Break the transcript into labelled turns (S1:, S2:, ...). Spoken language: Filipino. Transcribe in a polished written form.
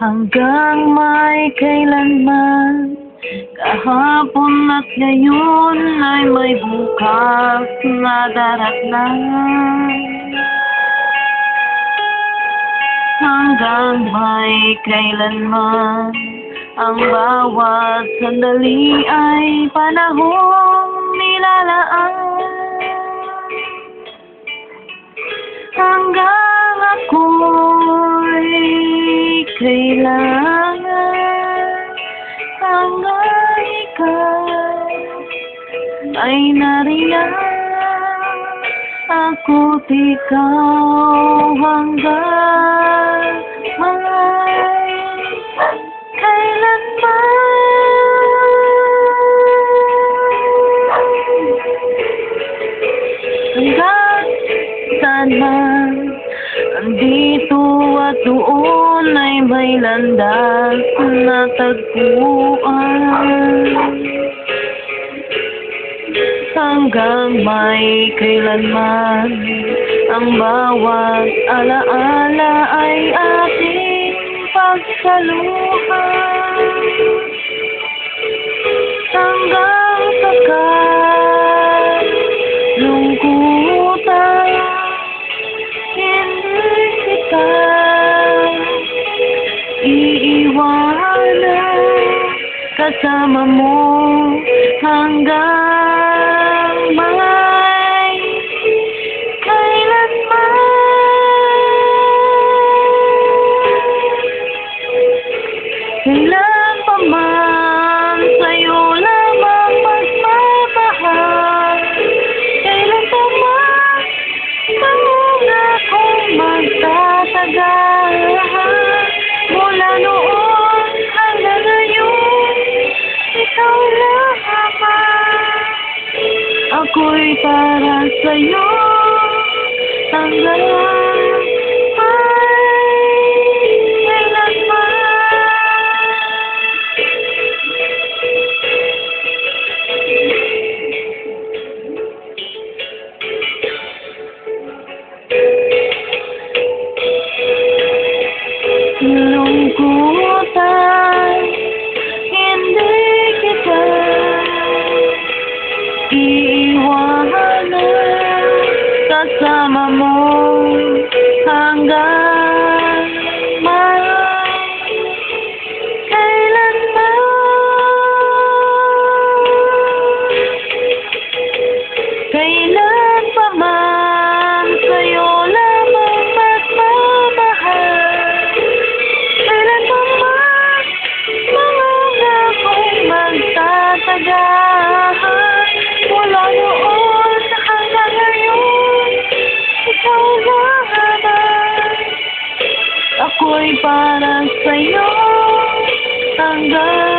S1: Hanggang may kailanman, kahapon at ngayon ay may bukas na daratnan. Hanggang may kailanman, ang bawat sandali ay panahong nilalaan. Hanggang ako'y kailangan, hanggang ikaw ay nariyan, ako't ikaw hanggang may kailanman. Hanggang saan man, andito at doon ay may landas na tagpuan. Hanggang may kailanman, ang bawat alaala ay ating pagsaluhan. Hanggang sa kalungkutan, hindi kita iiwanan, kasama mo hanggang may kailanman. Kailan pa man sa'yo lamang magmamahal, kailan pa man muna kong magtatagal. Mula noon hanggang ngayon, ikaw lamang. Ako'y para sa'yo hanggang lungkutan, hindi kita iiwanan, kasama mo hanggang may kailanman. Kailan pa man sa'yo lamang magmamahal, kailan pa man muna kong magtatagal. Mula noon hanggang ngayon, ikaw lamang. Ako'y para sa'yo hanggang